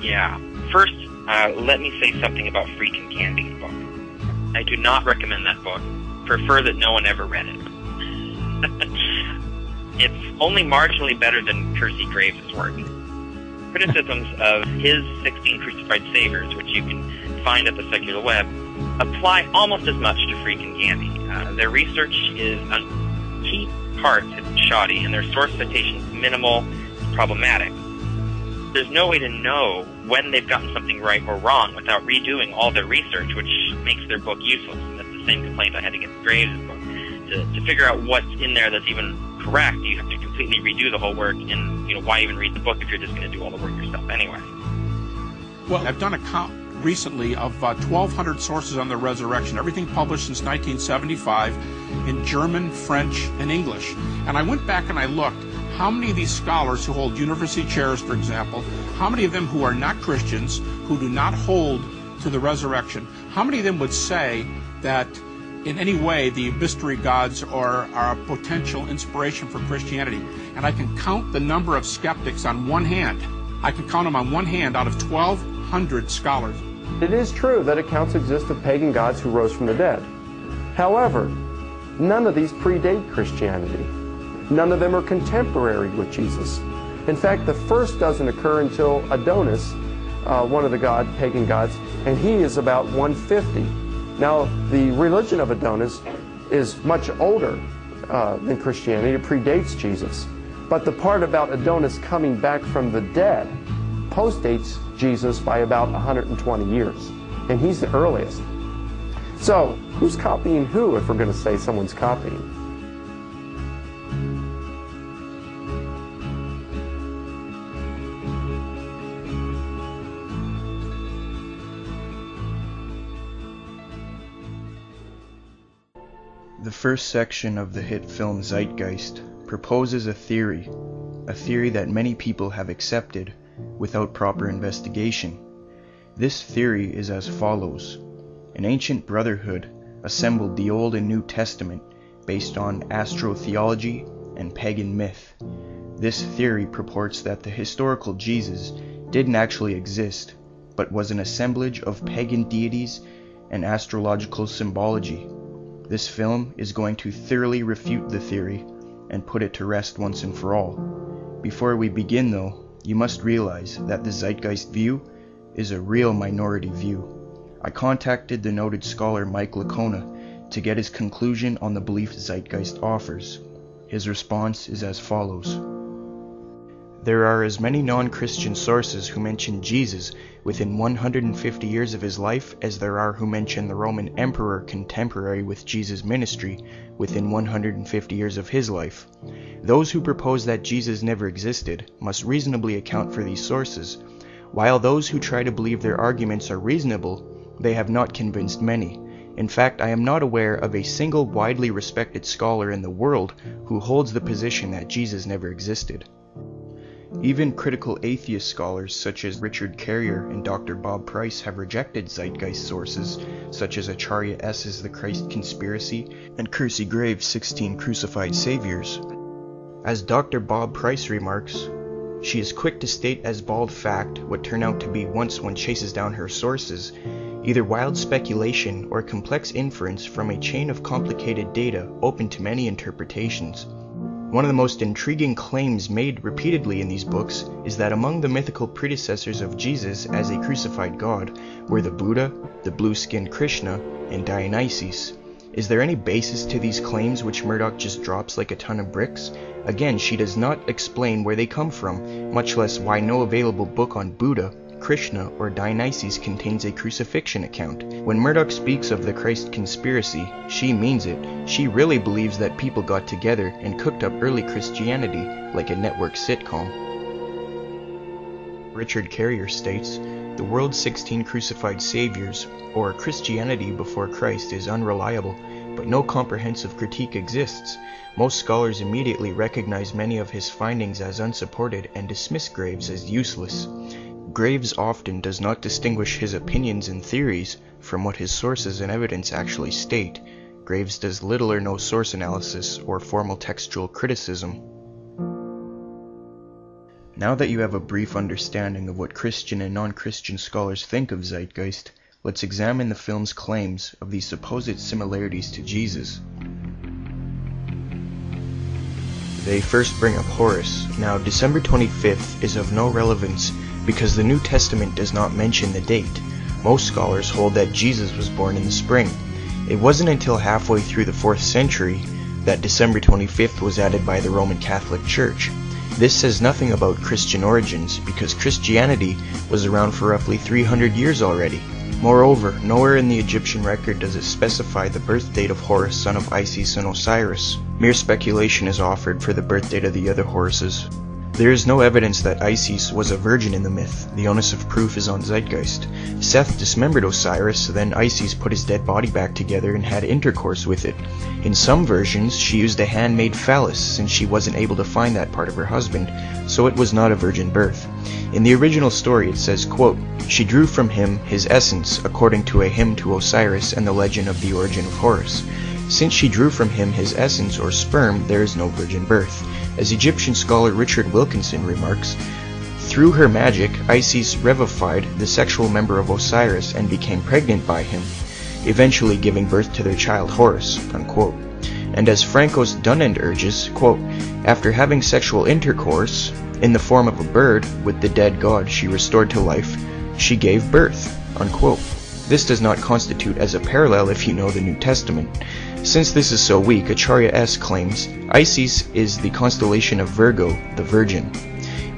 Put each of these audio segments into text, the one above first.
Yeah. First, let me say something about Freakin' Candy's book. I do not recommend that book. Prefer that no one ever read it. It's only marginally better than Percy Graves' work. Criticisms of his 16 Crucified Saviors, which you can find at the secular web, apply almost as much to Freakin' Candy. Their research is on key parts shoddy, and their source citations minimal and problematic. There's no way to know when they've gotten something right or wrong without redoing all their research, which makes their book useless. And that's the same complaint I had against Graves' book. To figure out what's in there that's even correct, you have to completely redo the whole work, and why even read the book if you're just going to do all the work yourself anyway? Well, I've done a count recently of 1,200 sources on the resurrection, everything published since 1975 in German, French, and English. And I went back and I looked how many of these scholars who hold university chairs, for example, how many of them who are not Christians, who do not hold to the resurrection, how many of them would say that in any way the mystery gods are a potential inspiration for Christianity? And I can count the number of skeptics on one hand. I can count them on one hand out of 1,200 scholars. It is true that accounts exist of pagan gods who rose from the dead. However, none of these predate Christianity. None of them are contemporary with Jesus. In fact, the first doesn't occur until Adonis, one of the pagan gods, and he is about 150. Now, the religion of Adonis is much older than Christianity. It predates Jesus. But the part about Adonis coming back from the dead postdates Jesus by about 120 years. And he's the earliest. So, who's copying who if we're going to say someone's copying? The first section of the hit film Zeitgeist proposes a theory that many people have accepted without proper investigation. This theory is as follows. An ancient brotherhood assembled the Old and New Testament based on astrotheology and pagan myth. This theory purports that the historical Jesus didn't actually exist, but was an assemblage of pagan deities and astrological symbology. This film is going to thoroughly refute the theory and put it to rest once and for all. Before we begin though, you must realize that the Zeitgeist view is a real minority view. I contacted the noted scholar Mike Lacona to get his conclusion on the belief Zeitgeist offers. His response is as follows. There are as many non-Christian sources who mention Jesus within 150 years of his life as there are who mention the Roman emperor contemporary with Jesus' ministry within 150 years of his life. Those who propose that Jesus never existed must reasonably account for these sources, while those who try to believe their arguments are reasonable, they have not convinced many. In fact, I am not aware of a single widely respected scholar in the world who holds the position that Jesus never existed. Even critical atheist scholars such as Richard Carrier and Dr. Bob Price have rejected Zeitgeist sources such as Acharya S.'s The Christ Conspiracy and Percy Graves' 16 Crucified Saviors. As Dr. Bob Price remarks, she is quick to state as bald fact what turn out to be, once one chases down her sources, either wild speculation or complex inference from a chain of complicated data open to many interpretations. One of the most intriguing claims made repeatedly in these books is that among the mythical predecessors of Jesus as a crucified god were the Buddha, the blue-skinned Krishna, and Dionysus. Is there any basis to these claims which Murdoch just drops like a ton of bricks? Again, she does not explain where they come from, much less why no available book on Buddha, Krishna, or Dionysus contains a crucifixion account. When Murdoch speaks of the Christ Conspiracy, she means it. She really believes that people got together and cooked up early Christianity like a network sitcom. Richard Carrier states, the world's 16 crucified saviors, or Christianity before Christ, is unreliable, but no comprehensive critique exists. Most scholars immediately recognize many of his findings as unsupported and dismiss Graves as useless. Graves often does not distinguish his opinions and theories from what his sources and evidence actually state. Graves does little or no source analysis or formal textual criticism. Now that you have a brief understanding of what Christian and non-Christian scholars think of Zeitgeist, let's examine the film's claims of these supposed similarities to Jesus. They first bring up Horus. Now, December 25th is of no relevance because the New Testament does not mention the date. Most scholars hold that Jesus was born in the spring. It wasn't until halfway through the 4th century that December 25th was added by the Roman Catholic Church. This says nothing about Christian origins because Christianity was around for roughly 300 years already. Moreover, nowhere in the Egyptian record does it specify the birth date of Horus, son of Isis and Osiris. Mere speculation is offered for the birth date of the other Horuses. There is no evidence that Isis was a virgin in the myth. The onus of proof is on Zeitgeist. Seth dismembered Osiris, then Isis put his dead body back together and had intercourse with it. In some versions, she used a handmade phallus since she wasn't able to find that part of her husband, so it was not a virgin birth. In the original story it says, quote, "She drew from him his essence according to a hymn to Osiris and the legend of the origin of Horus. Since she drew from him his essence or sperm, there is no virgin birth." As Egyptian scholar Richard Wilkinson remarks, through her magic, Isis revivified the sexual member of Osiris and became pregnant by him, eventually giving birth to their child Horus, unquote. And as Francois Dunand urges, quote, "After having sexual intercourse, in the form of a bird, with the dead god she restored to life, she gave birth," unquote. This does not constitute as a parallel if you know the New Testament. Since this is so weak, Acharya S. claims Isis is the constellation of Virgo, the Virgin.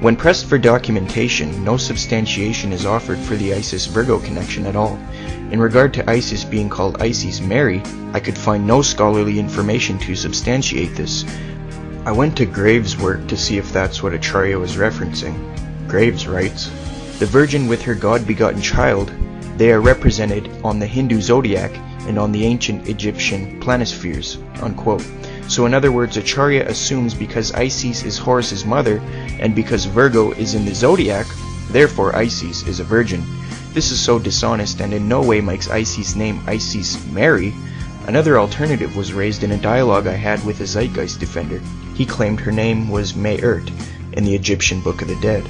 When pressed for documentation, no substantiation is offered for the Isis-Virgo connection at all. In regard to Isis being called Isis Mary, I could find no scholarly information to substantiate this. I went to Graves' work to see if that's what Acharya was referencing. Graves writes, "The Virgin with her God-begotten child, they are represented on the Hindu zodiac and on the ancient Egyptian planispheres," unquote. So in other words, Acharya assumes because Isis is Horus's mother, and because Virgo is in the zodiac, therefore Isis is a virgin. This is so dishonest and in no way makes Isis' name Isis Mary. Another alternative was raised in a dialogue I had with a Zeitgeist defender. He claimed her name was May-ert in the Egyptian Book of the Dead.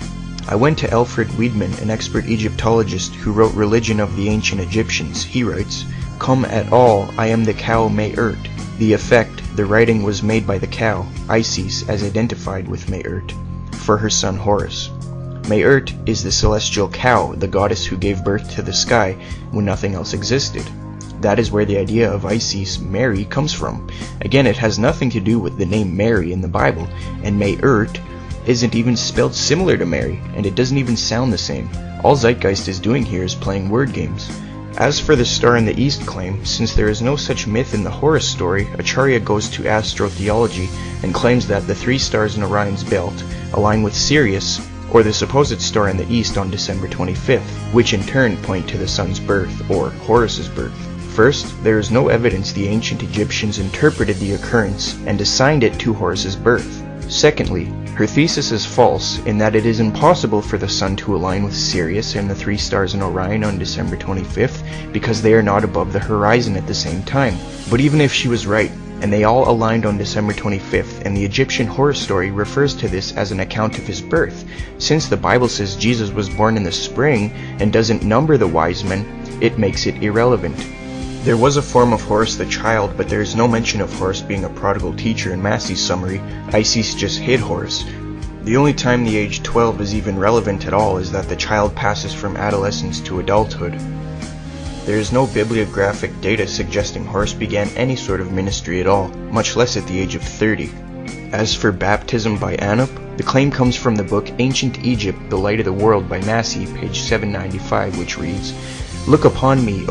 I went to Alfred Wiedmann, an expert Egyptologist who wrote Religion of the Ancient Egyptians. He writes, "Come at all, I am the cow May-ert." The effect, the writing was made by the cow, Isis, as identified with May-ert, for her son Horus. May-ert is the celestial cow, the goddess who gave birth to the sky when nothing else existed. That is where the idea of Isis Mary comes from. Again, it has nothing to do with the name Mary in the Bible, and May-ert isn't even spelled similar to Mary, and it doesn't even sound the same. All Zeitgeist is doing here is playing word games. As for the Star in the East claim, since there is no such myth in the Horus story, Acharya goes to astrotheology and claims that the 3 stars in Orion's belt align with Sirius, or the supposed star in the east on December 25th, which in turn point to the sun's birth, or Horus's birth. First, there is no evidence the ancient Egyptians interpreted the occurrence and assigned it to Horus's birth. Secondly, her thesis is false in that it is impossible for the sun to align with Sirius and the 3 stars in Orion on December 25th because they are not above the horizon at the same time. But even if she was right, and they all aligned on December 25th, and the Egyptian Horus story refers to this as an account of his birth, since the Bible says Jesus was born in the spring and doesn't number the wise men, it makes it irrelevant. There was a form of Horus the child, but there is no mention of Horus being a prodigal teacher in Massey's summary. Isis just hid Horus. The only time the age 12 is even relevant at all is that the child passes from adolescence to adulthood. There is no bibliographic data suggesting Horus began any sort of ministry at all, much less at the age of 30. As for baptism by Anup, the claim comes from the book Ancient Egypt, The Light of the World by Massey, page 795, which reads, "Look upon me, O